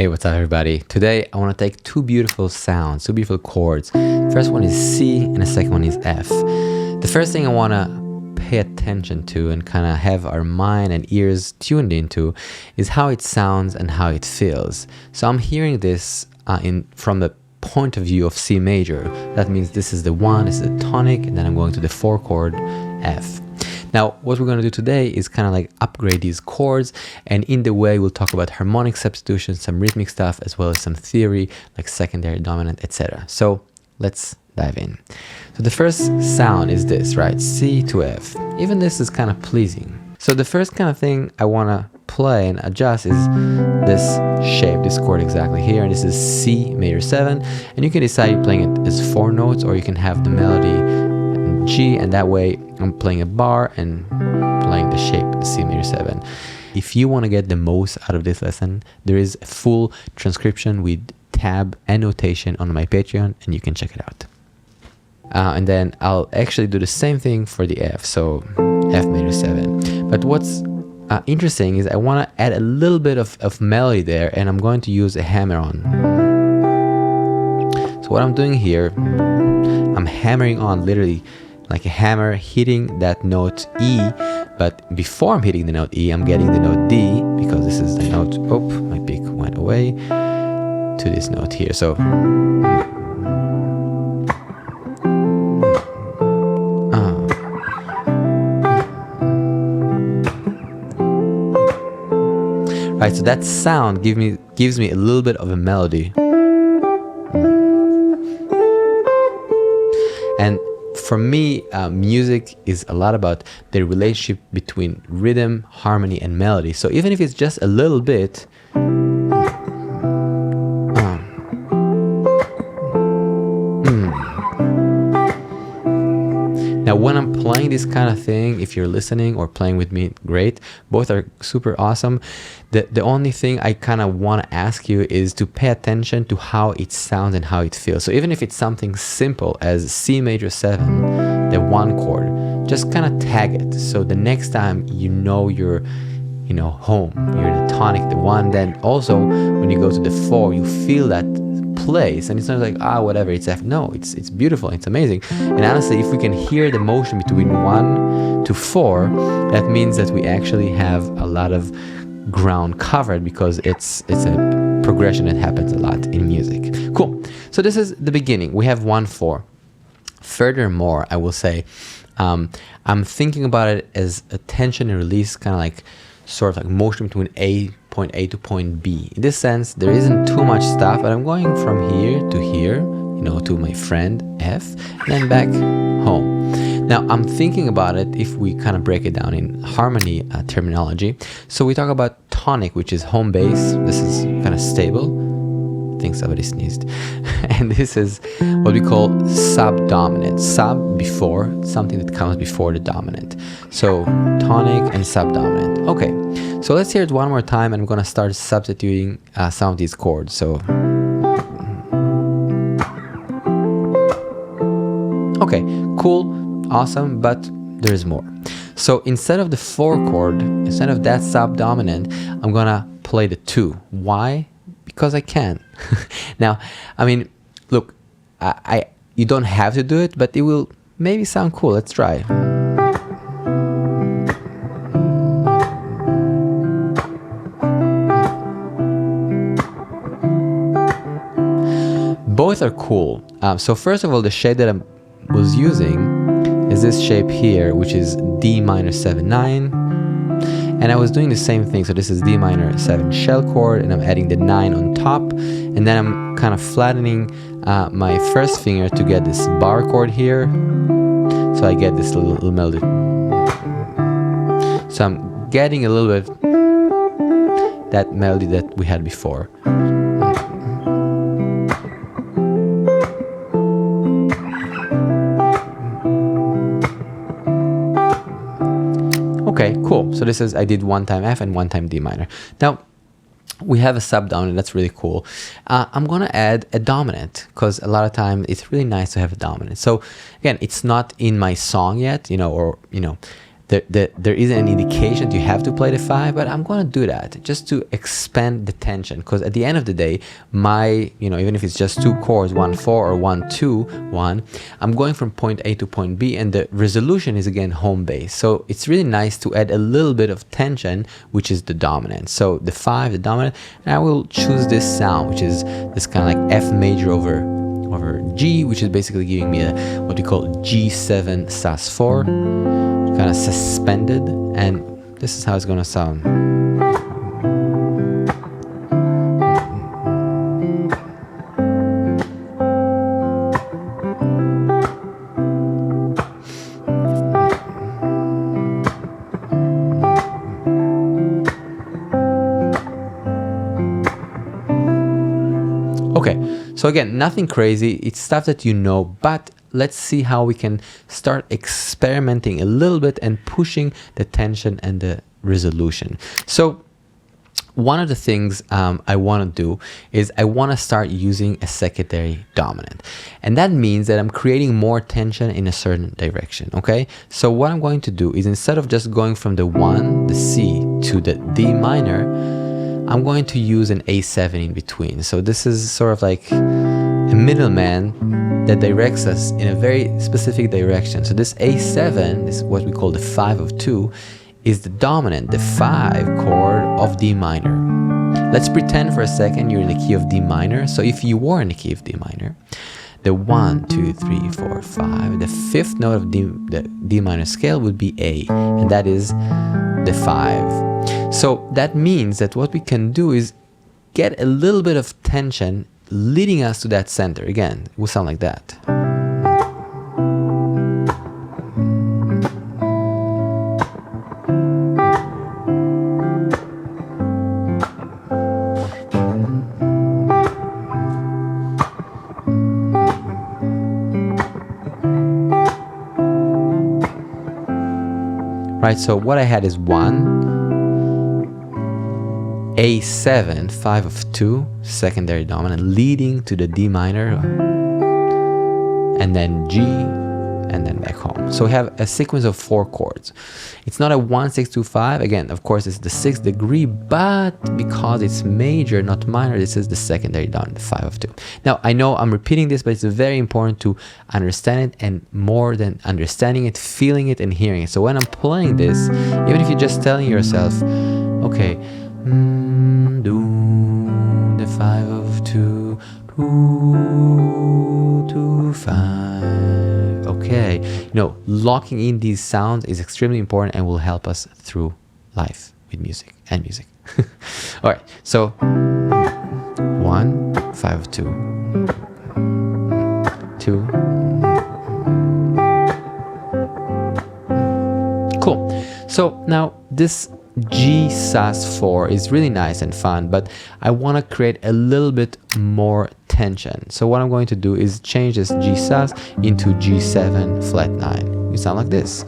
Hey, what's up everybody? Today I want to take two beautiful sounds, two beautiful chords. First one is C and the second one is F. The first thing I want to pay attention to and kind of have our mind and ears tuned into is how it sounds and how it feels. So I'm hearing this from the point of view of C major. That means this is the 1, this is the tonic, and then I'm going to the 4 chord F. Now, what we're going to do today is kind of like upgrade these chords, and in the way we'll talk about harmonic substitutions, some rhythmic stuff, as well as some theory like secondary, dominant, etc. So let's dive in. So the first sound is this, right? C to F. Even this is kind of pleasing. So the first kind of thing I want to play and adjust is this shape, this chord exactly here, and this is C major 7, and you can decide you're playing it as 4 notes, or you can have the melody G, and that way I'm playing a bar and playing the shape C major 7. If you want to get the most out of this lesson, there is a full transcription with tab and notation on my Patreon, and you can check it out. And then I'll actually do the same thing for the F, so F major 7. But what's interesting is I want to add a little bit of melody there, and I'm going to use a hammer on. So what I'm doing here, I'm hammering on literally like a hammer hitting that note E, but before I'm hitting the note E, I'm getting the note D, because this is the note, oh, my pick went away, to this note here. So right, so that sound gives me a little bit of a melody. And for me, music is a lot about the relationship between rhythm, harmony, and melody. So even if it's just a little bit, Now when I'm playing this kind of thing, if you're listening or playing with me, great. Both are super awesome. The only thing I kind of want to ask you is to pay attention to how it sounds and how it feels. So even if it's something simple as C major 7, the 1 chord, just kind of tag it. So the next time you're home, you're in a tonic, the 1, then also when you go to the 4, you feel that place, and it's not like whatever, it's F. No, it's beautiful, it's amazing. And honestly, if we can hear the motion between 1 to 4, that means that we actually have a lot of ground covered, because it's a progression that happens a lot in music. Cool. So this is the beginning. We have 1-4. Furthermore, I will say I'm thinking about it as a tension and release, kind of like sort of like motion between point A to point B. In this sense, there isn't too much stuff, but I'm going from here to here, to my friend F, and then back home. Now, I'm thinking about it if we kind of break it down in harmony terminology. So we talk about tonic, which is home base. This is kind of stable. I think somebody sneezed. And this is what we call subdominant. Sub, before, something that comes before the dominant. So tonic and subdominant. Okay, so let's hear it one more time, and I'm going to start substituting some of these chords. So okay, cool, awesome, but there's more. So instead of the 4 chord, instead of that subdominant, I'm going to play the 2. Why? Because I can. Now, I mean, look, you don't have to do it, but it will maybe sound cool. Let's try. Both are cool. So first of all, the shape that I was using is this shape here, which is D minor 7/9. And I was doing the same thing. So this is D minor 7 shell chord, and I'm adding the 9 on top, and then I'm kind of flattening my first finger to get this bar chord here, so I get this little melody. So I'm getting a little bit that melody that we had before. Okay, cool. So this is, I did 1 time F and 1 time D minor. Now, we have a subdominant, that's really cool. I'm going to add a dominant, because a lot of times it's really nice to have a dominant. So again, it's not in my song yet, there isn't an indication that you have to play the 5, but I'm going to do that just to expand the tension, because at the end of the day, my, even if it's just 2 chords, 1 4 or 1 2 1, I'm going from point A to point B, and the resolution is again home base. So it's really nice to add a little bit of tension, which is the dominant. So the 5, the dominant, and I will choose this sound, which is this kind of like F major over G, which is basically giving me what we call G7 sus4, kind of suspended, and this is how it's going to sound. Okay, so again, nothing crazy, it's stuff that you know, but let's see how we can start experimenting a little bit and pushing the tension and the resolution. So one of the things I want to do is I want to start using a secondary dominant, and that means that I'm creating more tension in a certain direction. Okay, so what I'm going to do is, instead of just going from the 1, the C, to the D minor, I'm going to use an A7 in between. So this is sort of like a middleman that directs us in a very specific direction. So this A7 is what we call the 5 of 2, is the dominant, the 5 chord of D minor. Let's pretend for a second you're in the key of D minor. So if you were in the key of D minor, the 1 2 3 4 5, the 5th note of the D minor scale would be A, and that is the 5. So that means that what we can do is get a little bit of tension leading us to that center. Again, it will sound like that. Right, so what I had is 1, A7, 5 of 2, secondary dominant, leading to the D minor, and then G, and then back home. So we have a sequence of 4 chords. It's not a 1 6 2 5. Again, of course, it's the 6th degree, but because it's major, not minor, this is the secondary dominant, the 5 of 2. Now, I know I'm repeating this, but it's very important to understand it, and more than understanding it, feeling it and hearing it. So when I'm playing this, even if you're just telling yourself, okay, do the 5 of 2, 2 2 5. Okay, locking in these sounds is extremely important and will help us through life with music and music. All right, so 1 5 of 2, 2. Cool. So now this G sus4 is really nice and fun, but I want to create a little bit more tension. So what I'm going to do is change this G sus into G7 flat 9. It sounds like this.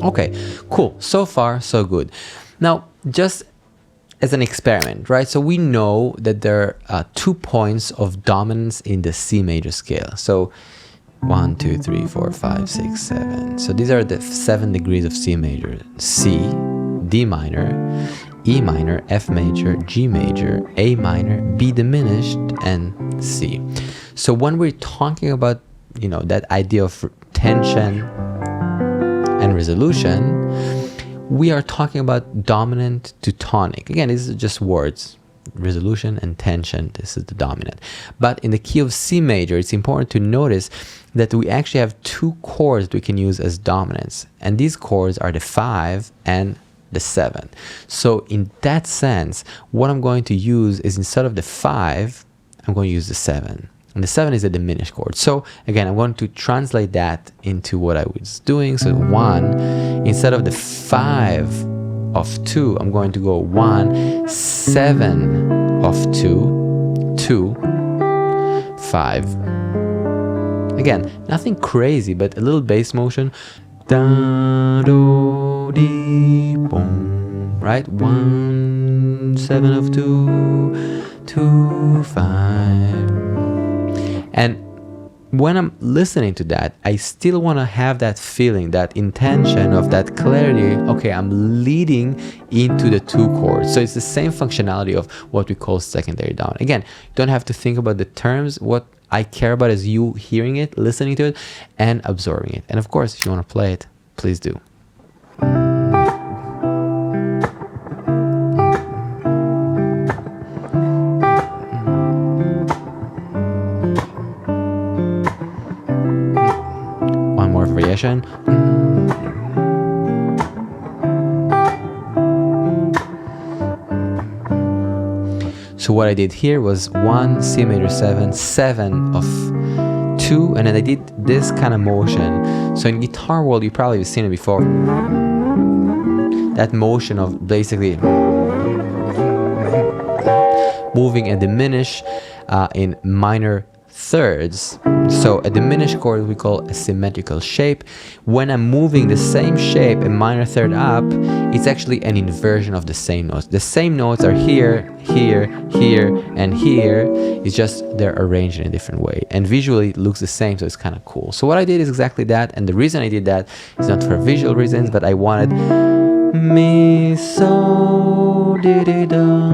Okay, cool. So far, so good. Now, just as an experiment, right? So we know that there are 2 points of dominance in the C major scale. So 1 2 3 4 5 6 7. So these are the 7 degrees of C major: C, D minor, E minor, F major, G major, A minor, B diminished, and C. So when we're talking about, that idea of tension and resolution, we are talking about dominant to tonic. Again, these are just words. Resolution and tension, this is the dominant. But in the key of C major, it's important to notice that we actually have 2 chords we can use as dominants. And these chords are the 5 and the 7. So in that sense, what I'm going to use is, instead of the 5, I'm going to use the 7. And the 7 is a diminished chord. So again, I'm going to translate that into what I was doing. So 1, instead of the 5 of 2, I'm going to go 1 7 of 2, 2 5, Again, nothing crazy, but a little bass motion. Da, do, di, boom. Right? 1, 7 of 2, 2, 5. And when I'm listening to that, I still want to have that feeling, that intention of that clarity. Okay, I'm leading into the 2 chords. So it's the same functionality of what we call secondary dominant. Again, you don't have to think about the terms. What I care about is you hearing it, listening to it, and absorbing it. And of course, if you want to play it, please do. One more variation. So what I did here was 1 C major 7, 7 of 2, and then I did this kind of motion. So in guitar world, you probably have seen it before. That motion of basically moving a diminish in minor thirds. So a diminished chord we call a symmetrical shape. When I'm moving the same shape a minor third up, it's actually an inversion of the same notes. The same notes are here, here, here, and here. It's just they're arranged in a different way. And visually it looks the same, so it's kind of cool. So what I did is exactly that, and the reason I did that is not for visual reasons, but I wanted mi, so, di, di, da,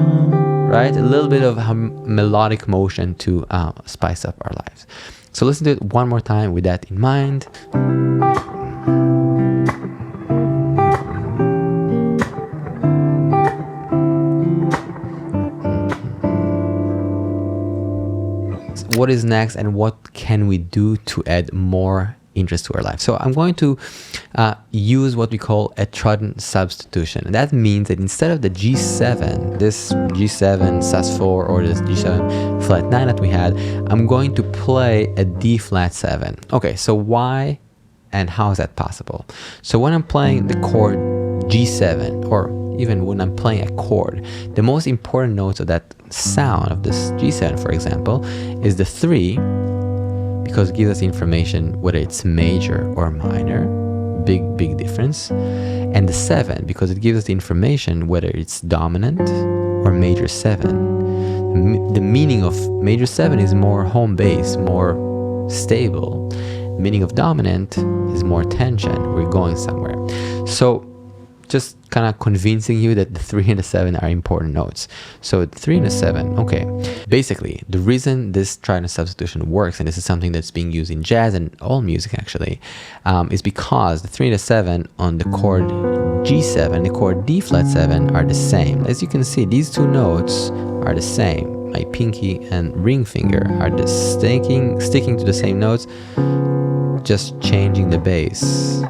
right? A little bit of melodic motion to spice up our lives. So listen to it one more time with that in mind. What is next, and what can we do to add more interest to our life? So I'm going to use what we call a trodden substitution. And that means that instead of the G7, this G7 sus4 or this G7 flat 9 that we had, I'm going to play a D flat 7. Okay, so why and how is that possible? So when I'm playing the chord G7, or even when I'm playing a chord, the most important notes of that sound of this G7, for example, is the 3, because it gives us information whether it's major or minor, big difference, and the 7, because it gives us the information whether it's dominant or major 7. The meaning of major 7 is more home base, more stable. The meaning of dominant is more tension, we're going somewhere. So just kind of convincing you that the 3 and the 7 are important notes. So the 3 and the 7, okay. Basically, the reason this trident substitution works, and this is something that's being used in jazz and all music actually, is because the 3 and the 7 on the chord G7 and the chord D flat 7 are the same. As you can see, these 2 notes are the same. My pinky and ring finger are just sticking to the same notes, just changing the bass.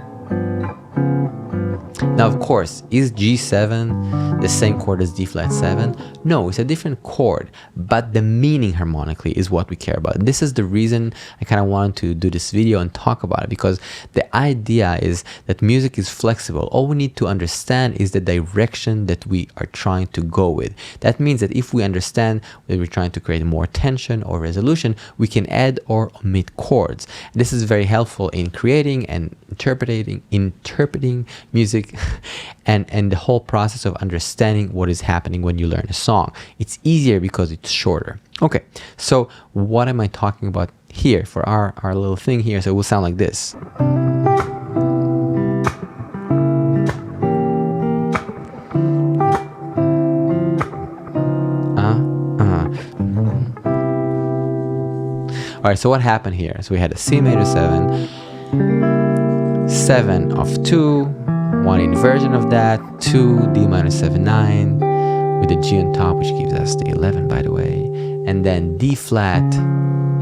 Now, of course, is G7 the same chord as D flat 7? No, it's a different chord, but the meaning harmonically is what we care about. This is the reason I kind of wanted to do this video and talk about it, because the idea is that music is flexible. All we need to understand is the direction that we are trying to go with. That means that if we understand that we're trying to create more tension or resolution, we can add or omit chords. This is very helpful in creating and interpreting music and the whole process of understanding what is happening when you learn a song. It's easier because it's shorter. Okay, so what am I talking about here for our little thing here? So it will sound like this. All right, so what happened here? So we had a C major 7, 7 of 2, 1 inversion of that, 2 D minor 7 9 with the G on top, which gives us the 11, by the way, and then D flat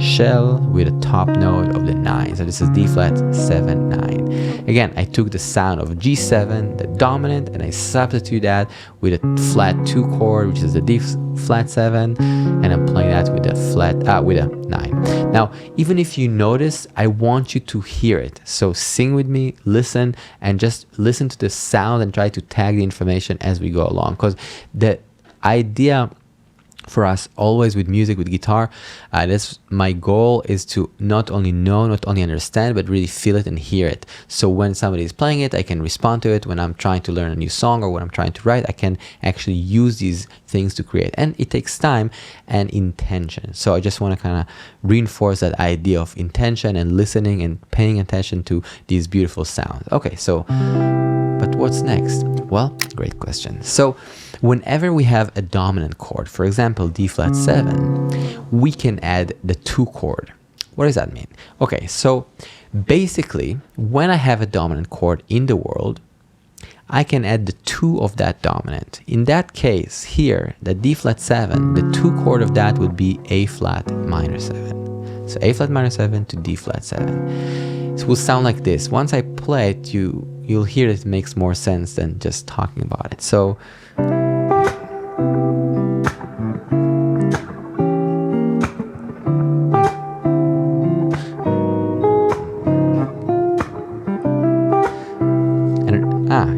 shell with a top note of the 9. So this is D flat 7 9. Again, I took the sound of G7, the dominant, and I substitute that with a flat 2 chord, which is the D flat 7, and I'm playing that with a flat with a 9. Now, even if you notice, I want you to hear it. So sing with me, listen, and just listen to the sound and try to tag the information as we go along, because the idea for us always with music, with guitar, that's my goal, is to not only know, not only understand, but really feel it and hear it. So when somebody is playing it, I can respond to it. When I'm trying to learn a new song or when I'm trying to write, I can actually use these things to create. And it takes time and intention. So I just want to kind of reinforce that idea of intention and listening and paying attention to these beautiful sounds. Okay, so but what's next? Well, great question. So whenever we have a dominant chord, for example, D flat 7, we can add the 2 chord. What does that mean? Okay, so basically, when I have a dominant chord in the world, I can add the 2 of that dominant. In that case, here, the D flat 7, the 2 chord of that would be A flat minor 7. So A flat minor 7 to D flat 7. It will sound like this. Once I play it, you'll hear it makes more sense than just talking about it. So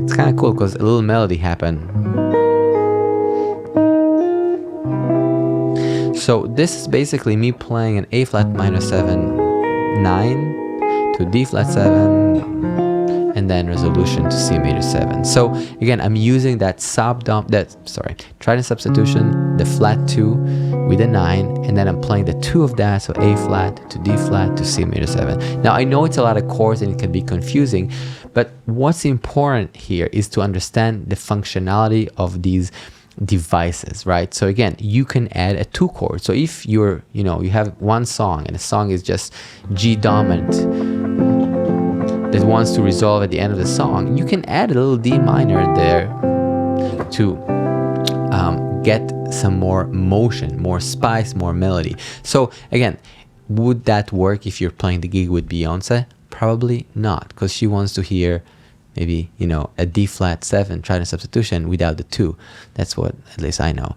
it's kind of cool because a little melody happened. So this is basically me playing an A flat minor 7 9 to D flat 7 and then resolution to C major 7. So again, I'm using that trident substitution, the flat 2 with a 9, and then I'm playing the 2 of that, so A flat to D flat to C major 7. Now I know it's a lot of chords and it can be confusing, but what's important here is to understand the functionality of these devices, right? So again, you can add a 2 chord. So if you have one song and the song is just G dominant that wants to resolve at the end of the song, you can add a little D minor there to get some more motion, more spice, more melody. So again, would that work if you're playing the gig with Beyonce? Probably not, because she wants to hear maybe, a D flat 7 trident substitution without the 2. That's what at least I know.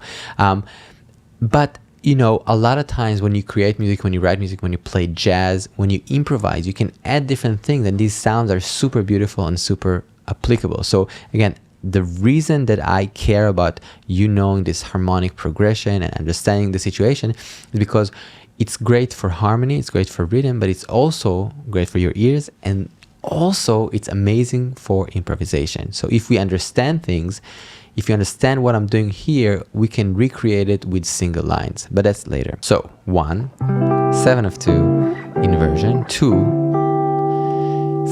But a lot of times when you create music, when you write music, when you play jazz, when you improvise, you can add different things, and these sounds are super beautiful and super applicable. So again, the reason that I care about you knowing this harmonic progression and understanding the situation is because it's great for harmony, it's great for rhythm, but it's also great for your ears, and also it's amazing for improvisation. So if we understand things, if you understand what I'm doing here, we can recreate it with single lines, but that's later. So 1, 7 of 2, inversion, 2,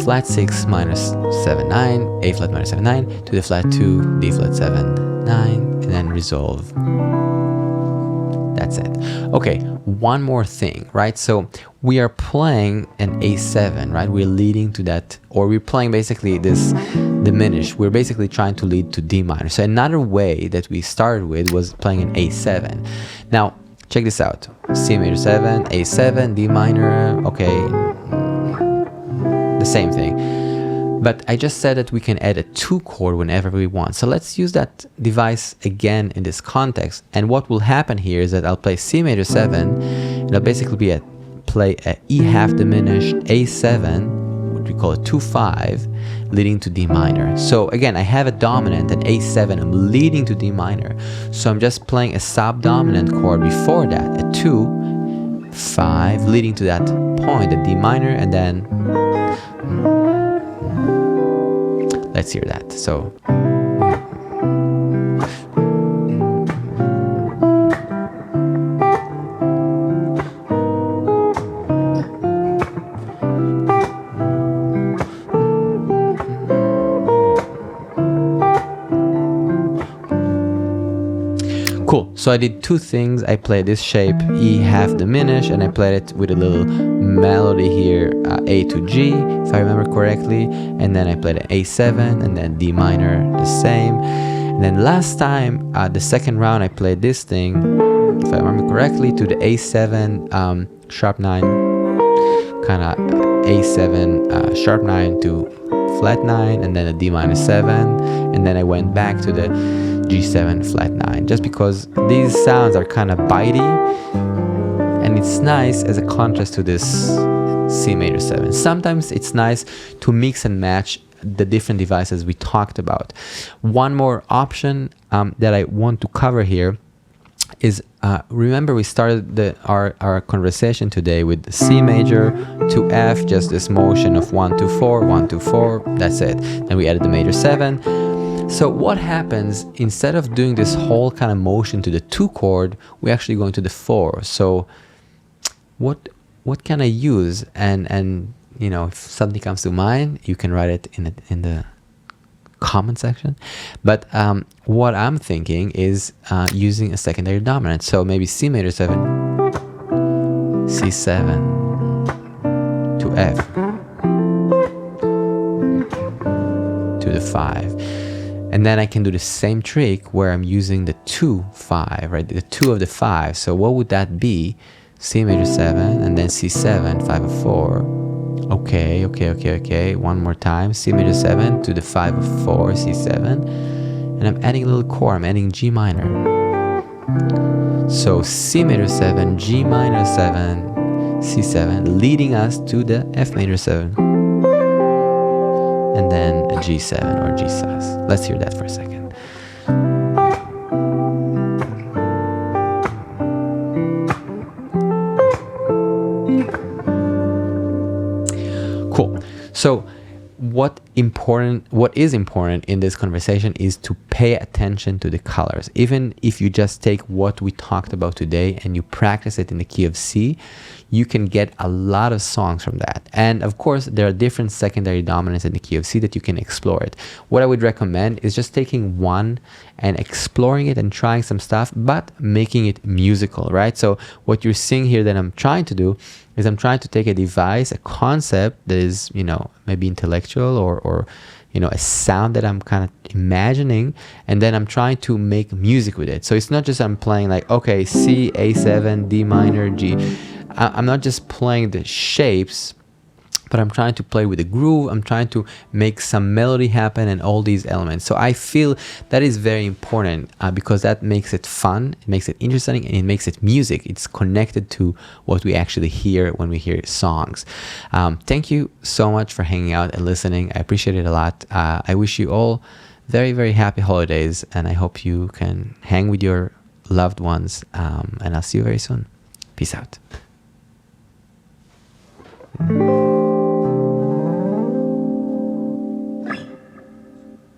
flat 6 minor 7 9, A flat minor 7 9 to the flat 2, D flat 7 9, and then resolve. That's it. Okay, one more thing, right? So we are playing an A7, right? We're leading to that, or we're playing basically this diminished. We're basically trying to lead to D minor. So another way that we started with was playing an A7. Now, check this out. C major 7, A7, D minor, okay, the same thing. But I just said that we can add a 2 chord whenever we want. So let's use that device again in this context. And what will happen here is that I'll play C major 7, and I'll basically play a E half diminished A7, what we call a 2-5, leading to D minor. So again, I have a dominant, an A7, I'm leading to D minor. So I'm just playing a subdominant chord before that, a 2-5, leading to that point, a D minor, and then let's hear that. So cool. So I did 2 things. I played this shape, E half diminished, and I played it with a little melody here, A to G, if I remember correctly, and then I played an A7, and then D minor, the same. And then last time, the second round, I played this thing, if I remember correctly, to the A7 sharp 9, kind of A7 sharp 9 to flat 9, and then a D minor 7, and then I went back to the G7 flat 9, just because these sounds are kind of bitey, and it's nice as a contrast to this C major 7. Sometimes it's nice to mix and match the different devices we talked about. One more option that I want to cover here is remember we started our conversation today with C major to F, just this motion of 1 2 4 1 2 4, that's it. Then we added the major 7. So what happens, instead of doing this whole kind of motion to the 2 chord, we actually go into the 4. So what can I use? And you know, if something comes to mind, you can write it in the comment section. But what I'm thinking is using a secondary dominant. So maybe C major 7, C7 to F to the 5. And then I can do the same trick where I'm using the 2 5, right? The 2 of the 5. So what would that be? C major 7 and then C7 5 of 4. Okay. One more time. C major 7 to the 5 of 4, C7. And I'm adding a little chord. I'm adding G minor. So C major 7, G minor 7, C7, leading us to the F major 7. And then a G7 or G sus. Let's hear that for a second. Cool. So what is important in this conversation is to pay attention to the colors. Even if you just take what we talked about today and you practice it in the key of C, you can get a lot of songs from that. And of course, there are different secondary dominants in the key of C that you can explore it. What I would recommend is just taking one and exploring it and trying some stuff, but making it musical, right? So what you're seeing here that I'm trying to do is I'm trying to take a device, a concept that is, you know, maybe intellectual or you know, a sound that I'm kind of imagining, and then I'm trying to make music with it. So it's not just I'm playing like, okay, C, A7, D minor, G. I'm not just playing the shapes, but I'm trying to play with the groove. I'm trying to make some melody happen and all these elements. So I feel that is very important because that makes it fun, it makes it interesting, and it makes it music. It's connected to what we actually hear when we hear songs. Thank you so much for hanging out and listening. I appreciate it a lot. I wish you all very, very happy holidays, and I hope you can hang with your loved ones, and I'll see you very soon. Peace out.